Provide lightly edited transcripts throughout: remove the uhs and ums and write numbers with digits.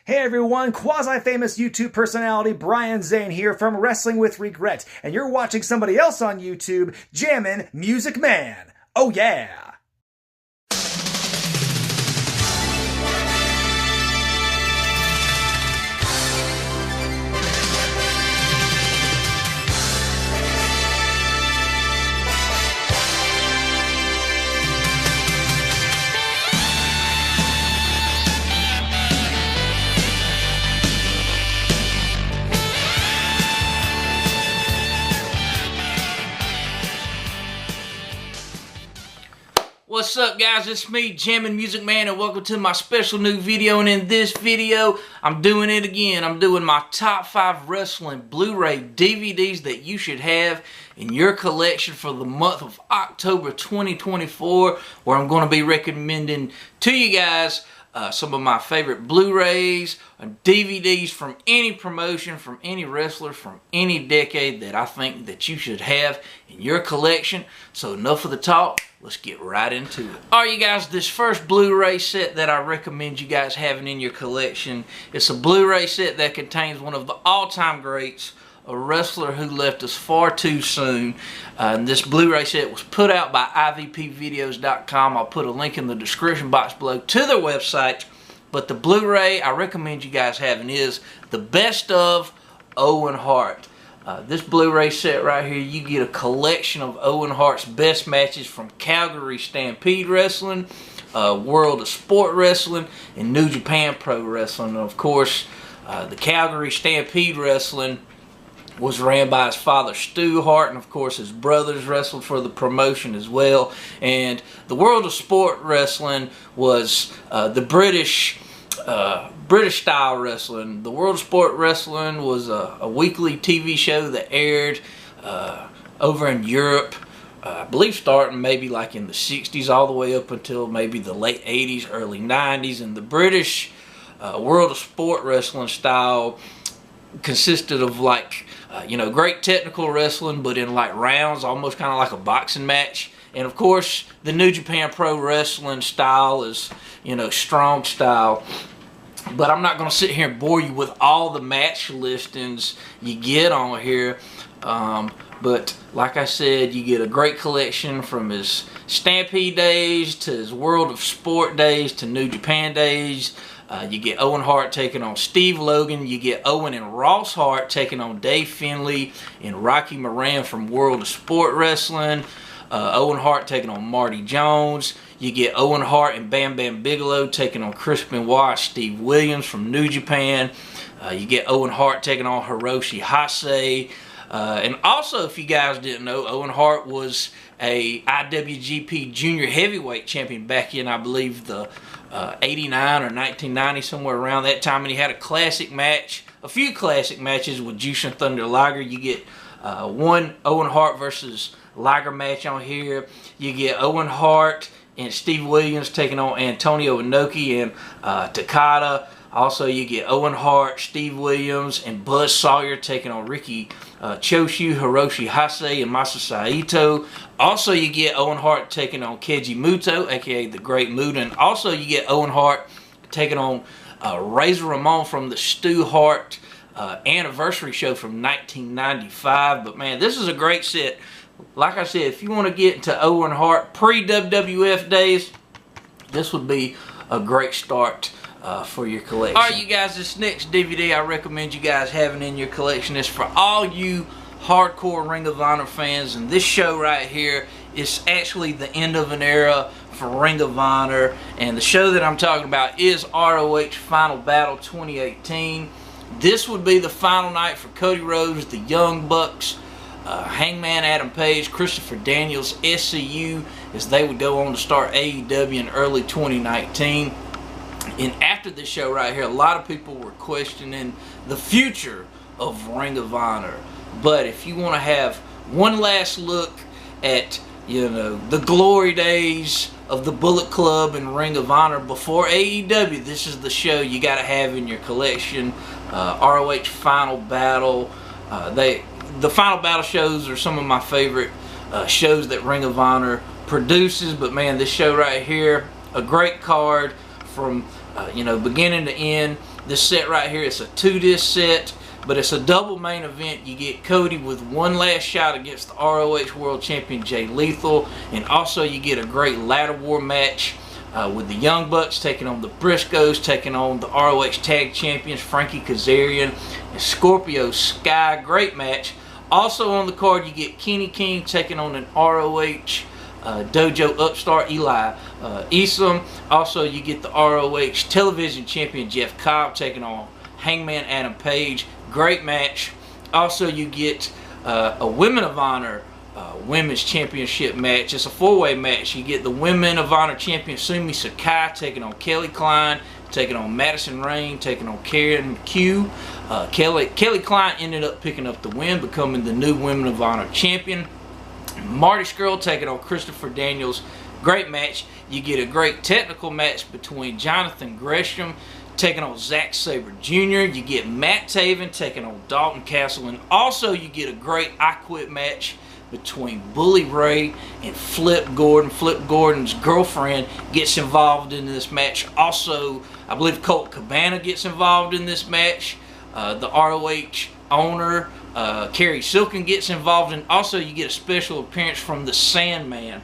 Hey everyone, quasi-famous YouTube personality Brian Zane here from Wrestling with Regret, and you're watching somebody else on YouTube, Jammin' Music Man. Oh yeah! What's up, guys? It's me, Jammin' Music Man, and welcome to my special new video. And in this video, I'm doing it again. I'm doing my top 5 wrestling Blu-ray DVDs that you should have in your collection for the month of October 2024, where I'm going to be recommending to you guys some of my favorite Blu-rays and DVDs from any promotion, from any wrestler, from any decade that I think that you should have in your collection. So enough of the talk. Let's get right into it. Alright, you guys, this first Blu-ray set that I recommend you guys having in your collection, it's a Blu-ray set that contains one of the all-time greats, a wrestler who left us far too soon. And this Blu-ray set was put out by IVPvideos.com. I'll put a link in the description box below to their website. But the Blu-ray I recommend you guys having is the Best of Owen Hart. This Blu-ray set right here, you get a collection of Owen Hart's best matches from Calgary Stampede Wrestling, World of Sport Wrestling, and New Japan Pro Wrestling. And of course, the Calgary Stampede Wrestling was ran by his father, Stu Hart, and of course his brothers wrestled for the promotion as well. And the World of Sport Wrestling was the British style wrestling. The World of Sport Wrestling was a weekly TV show that aired over in Europe, I believe starting maybe like in the 60s all the way up until maybe the late 80s, early 90s. And the British World of Sport Wrestling style consisted of like, great technical wrestling, but in like rounds, almost kind of like a boxing match. And of course, the New Japan Pro Wrestling style is, strong style. But I'm not going to sit here and bore you with all the match listings you get on here. But like I said, you get a great collection from his Stampede days to his World of Sport days to New Japan days. You get Owen Hart taking on Steve Logan. You get Owen and Ross Hart taking on Dave Finlay and Rocky Moran from World of Sport Wrestling. Owen Hart taking on Marty Jones. You get Owen Hart and Bam Bam Bigelow taking on Chris Benoit and Steve Williams from New Japan. You get Owen Hart taking on Hiroshi Hase. And also, if you guys didn't know, Owen Hart was a IWGP Junior Heavyweight Champion back in, I believe, the 89 or 1990, somewhere around that time. And he had a classic match, a few classic matches with Jushin Thunder Liger. You get one Owen Hart versus Liger match on here. You get Owen Hart and Steve Williams taking on Antonio Inoki and Takada. Also, you get Owen Hart, Steve Williams, and Buzz Sawyer taking on Riki Choshu, Hiroshi Hase, and Masa Saito. Also, you get Owen Hart taking on Keiji Muto, aka the Great Muta. And also, you get Owen Hart taking on Razor Ramon from the Stu Hart anniversary show from 1995. But man, this is a great set. Like I said, if you want to get into Owen Hart pre-WWF days, this would be a great start for your collection. Alright, you guys, this next DVD I recommend you guys having in your collection is for all you hardcore Ring of Honor fans. And this show right here is actually the end of an era for Ring of Honor. And the show that I'm talking about is ROH Final Battle 2018. This would be the final night for Cody Rhodes, the Young Bucks, Hangman Adam Page, Christopher Daniels, SCU, as they would go on to start AEW in early 2019. And after this show right here, a lot of people were questioning the future of Ring of Honor. But if you want to have one last look at, the glory days of the Bullet Club and Ring of Honor before AEW, this is the show you got to have in your collection. ROH Final Battle. The Final Battle shows are some of my favorite shows that Ring of Honor produces. But man, this show right here, a great card from beginning to end. This set right here, it's a 2-disc set, but it's a double main event. You get Cody with one last shot against the ROH World Champion Jay Lethal, and also you get a great ladder war match with the Young Bucks taking on the Briscoes, taking on the ROH Tag Champions Frankie Kazarian and Scorpio Sky. Great match. Also on the card, you get Kenny King taking on an ROH Dojo upstart Eli Isom. Also, you get the ROH Television Champion Jeff Cobb taking on Hangman Adam Page. Great match. Also, you get a Women of Honor Women's Championship match. It's a 4-way match. You get the Women of Honor Champion Sumi Sakai taking on Kelly Klein, taking on Madison Rayne, taking on Karen Q. Kelly Klein ended up picking up the win, becoming the new Women of Honor Champion. Marty Scurll taking on Christopher Daniels. Great match. You get a great technical match between Jonathan Gresham taking on Zack Sabre Jr. You get Matt Taven taking on Dalton Castle. And also you get a great I Quit match between Bully Ray and Flip Gordon. Flip Gordon's girlfriend gets involved in this match. Also, I believe Colt Cabana gets involved in this match. The ROH owner, Kerry Silken, gets involved, and also you get a special appearance from the Sandman.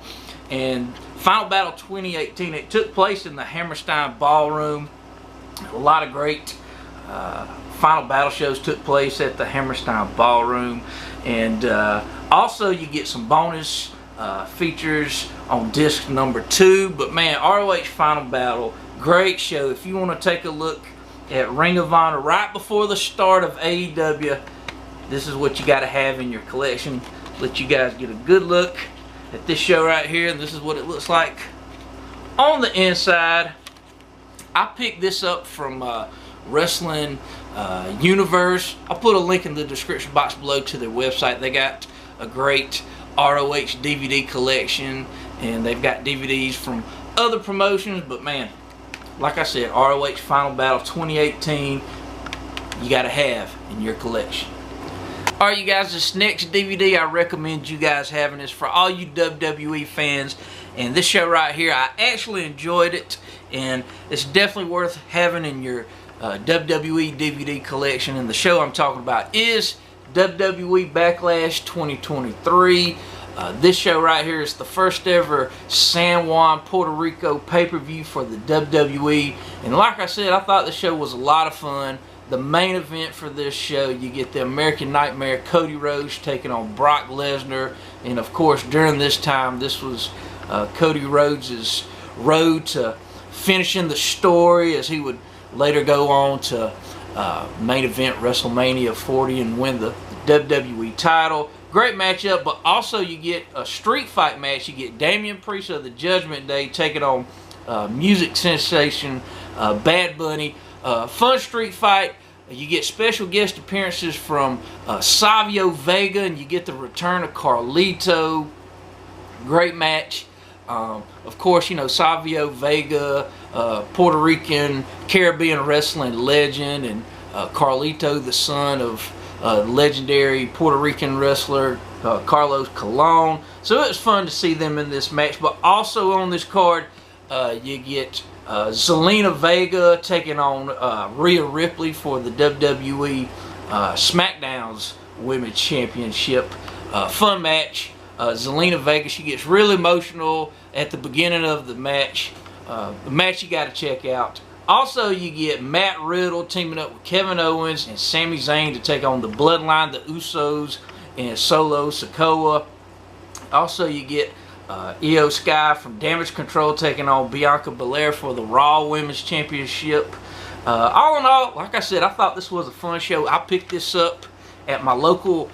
And Final Battle 2018, it took place in the Hammerstein Ballroom. A lot of great Final Battle shows took place at the Hammerstein Ballroom. And also you get some bonus features on disc number 2. But man, ROH Final Battle, great show. If you want to take a look at Ring of Honor right before the start of AEW, this is what you got to have in your collection. Let you guys get a good look at this show right here. And this is what it looks like on the inside. I picked this up from Wrestling Universe. I'll put a link in the description box below to their website. They got a great ROH DVD collection, and they've got DVDs from other promotions. But man, like I said, ROH Final Battle 2018, you got to have in your collection. Alright, you guys, this next DVD, I recommend you guys having this for all you WWE fans. And this show right here, I actually enjoyed it, and it's definitely worth having in your WWE DVD collection. And the show I'm talking about is WWE Backlash 2023. This show right here is the first ever San Juan, Puerto Rico pay-per-view for the WWE. And like I said, I thought the show was a lot of fun. The main event for this show, you get the American Nightmare Cody Rhodes taking on Brock Lesnar. And of course, during this time, this was Cody Rhodes' road to finishing the story, as he would later go on to main event WrestleMania 40 and win the WWE title. Great matchup, but also you get a street fight match. You get Damian Priest of the Judgment Day taking on music sensation Bad Bunny. Fun street fight. You get special guest appearances from Savio Vega, and you get the return of Carlito. Great match. Of course, you know, Savio Vega, Puerto Rican, Caribbean wrestling legend, and Carlito, the son of legendary Puerto Rican wrestler Carlos Colon. So it was fun to see them in this match. But also on this card, you get Zelina Vega taking on Rhea Ripley for the WWE SmackDown's Women's Championship. Fun match. Zelina Vega, she gets real emotional at the beginning of the match. The match you got to check out. Also, you get Matt Riddle teaming up with Kevin Owens and Sami Zayn to take on the Bloodline, the Usos, and Solo Sikoa. Also, you get Io Sky from Damage Control taking on Bianca Belair for the Raw Women's Championship. All in all, like I said, I thought this was a fun show. I picked this up at my local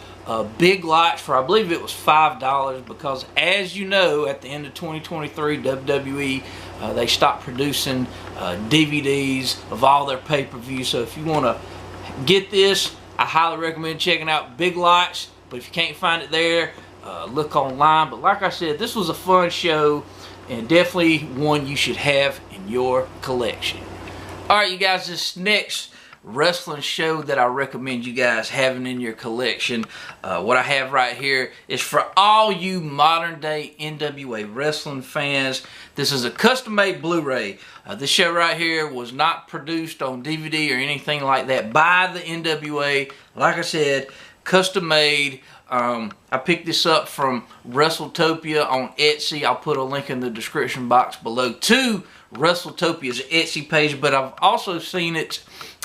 Big Lots for, I believe it was $5, because as you know, at the end of 2023, WWE, they stopped producing DVDs of all their pay-per-views. So if you want to get this, I highly recommend checking out Big Lots. But if you can't find it there, look online. But like I said, this was a fun show, and definitely one you should have in your collection. Alright, you guys, this next wrestling show that I recommend you guys having in your collection. What I have right here is for all you modern day NWA wrestling fans. This is a custom made Blu-ray. This show right here was not produced on DVD or anything like that by the NWA. Like I said, custom made. I picked this up from WrestleTopia on Etsy. I'll put a link in the description box below to WrestleTopia's Etsy page, but I've also seen it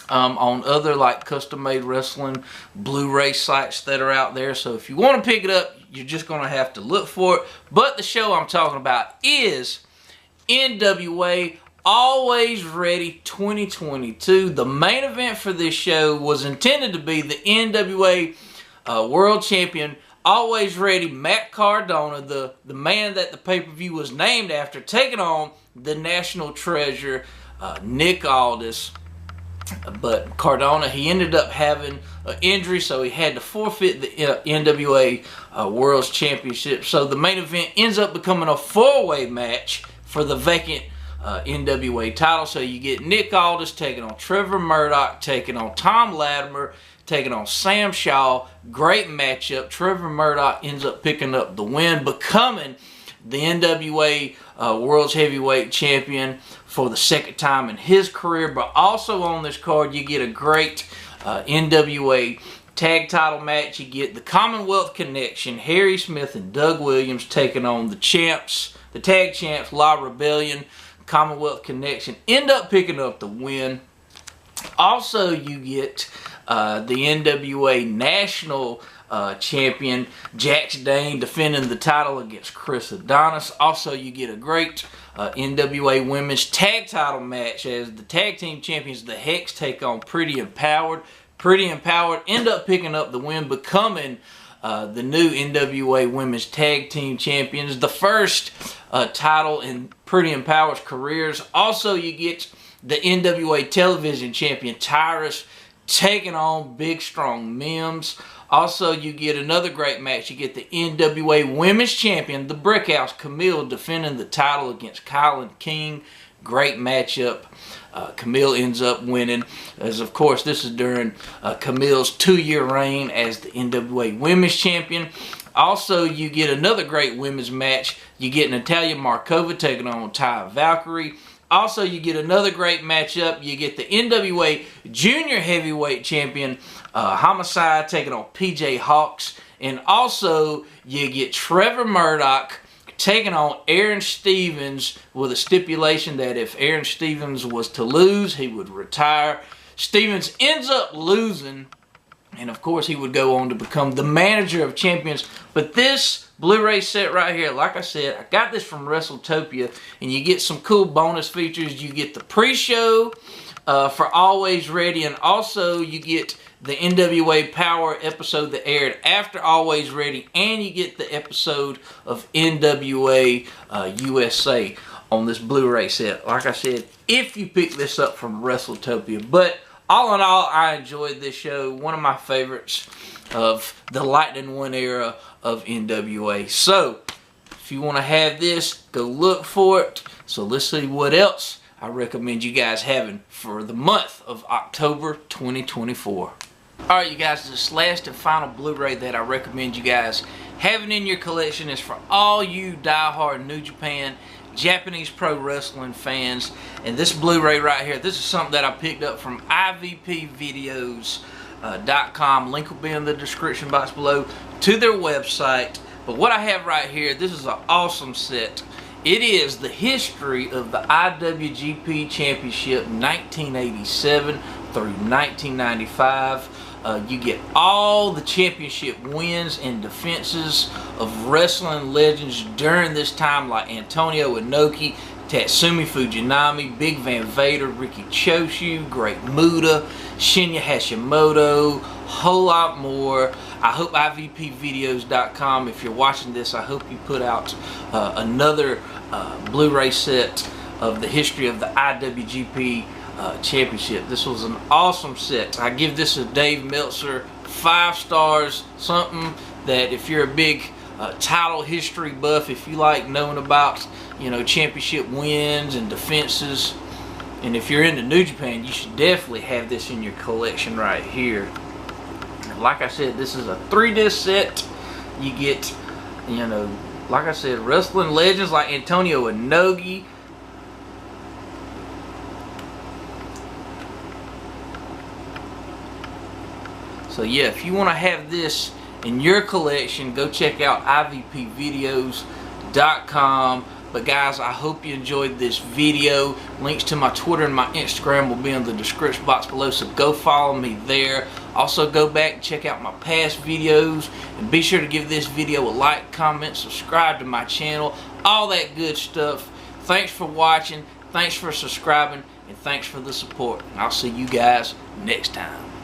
on other like custom made wrestling Blu-ray sites that are out there. So if you want to pick it up, you're just going to have to look for it. But the show I'm talking about is NWA Always Ready 2022. The main event for this show was intended to be the NWA World Champion, Always Ready Matt Cardona, the man that the pay-per-view was named after, taking on the National Treasure, Nick Aldis. But Cardona, he ended up having an injury, so he had to forfeit the NWA World Championship. So the main event ends up becoming a four-way match for the vacant NWA title. So you get Nick Aldis taking on Trevor Murdoch, taking on Tom Latimer, taking on Sam Shaw. Great matchup. Trevor Murdoch ends up picking up the win, becoming the NWA World's Heavyweight Champion for the second time in his career. But also on this card, you get a great NWA tag title match. You get the Commonwealth Connection, Harry Smith and Doug Williams, taking on the champs, the tag champs, La Rebellion. Commonwealth Connection end up picking up the win. Also, you get the NWA National Champion, Jax Dane, defending the title against Chris Adonis. Also, you get a great NWA Women's Tag Title match as the Tag Team Champions, the Hex, take on Pretty Empowered. Pretty Empowered end up picking up the win, becoming the new NWA Women's Tag Team Champions. The first title in Pretty Empowered's careers. Also, you get the NWA Television Champion, Tyrus, taking on Big Strong Mims. Also, you get another great match. You get the NWA Women's Champion, the Brickhouse, Camille, defending the title against Kylan King. Great matchup. Camille ends up winning, as of course this is during Camille's 2-year reign as the NWA Women's Champion. Also, you get another great women's match. You get Natalia Markova taking on Ty Valkyrie. Also, you get another great matchup. You get the NWA Junior Heavyweight Champion, Homicide, taking on PJ Hawks. And also, you get Trevor Murdoch taking on Aaron Stevens, with a stipulation that if Aaron Stevens was to lose, he would retire. Stevens ends up losing, and of course he would go on to become the manager of champions. But this Blu-ray set right here, like I said, I got this from WrestleTopia, and you get some cool bonus features. You get the pre-show for Always Ready, and also you get the NWA Power episode that aired after Always Ready, and you get the episode of NWA USA on this Blu-ray set. Like I said, if you pick this up from WrestleTopia. But all in all, I enjoyed this show. One of my favorites of the Lightning One era of NWA. So, if you want to have this, go look for it. So let's see what else I recommend you guys having for the month of October 2024. Alright, you guys, this last and final Blu-ray that I recommend you guys having in your collection is for all you die-hard New Japan, Japanese pro wrestling fans. And this Blu-ray right here, this is something that I picked up from IVPvideos.com. Link will be in the description box below to their website. But what I have right here, this is an awesome set. It is the history of the IWGP Championship 1987 through 1995. You get all the championship wins and defenses of wrestling legends during this time, like Antonio Inoki, Tatsumi Fujinami, Big Van Vader, Riki Choshu, Great Muta, Shinya Hashimoto, whole lot more. I hope IVPvideos.com, if you're watching this, I hope you put out another Blu-ray set of the history of the IWGP Championship. This was an awesome set. I give this a Dave Meltzer 5 stars. Something that if you're a big title history buff, if you like knowing about, you know, championship wins and defenses, And if you're into New Japan, you should definitely have this in your collection right here. And like I said, this is a 3-disc set. You get, you know, like I said, wrestling legends like Antonio Inoki. So yeah, if you want to have this in your collection, go check out ivpvideos.com. But guys, I hope you enjoyed this video. Links to my Twitter and my Instagram will be in the description box below, so go follow me there. Also, go back and check out my past videos, and be sure to give this video a like, comment, subscribe to my channel, all that good stuff. Thanks for watching, thanks for subscribing, and thanks for the support. And I'll see you guys next time.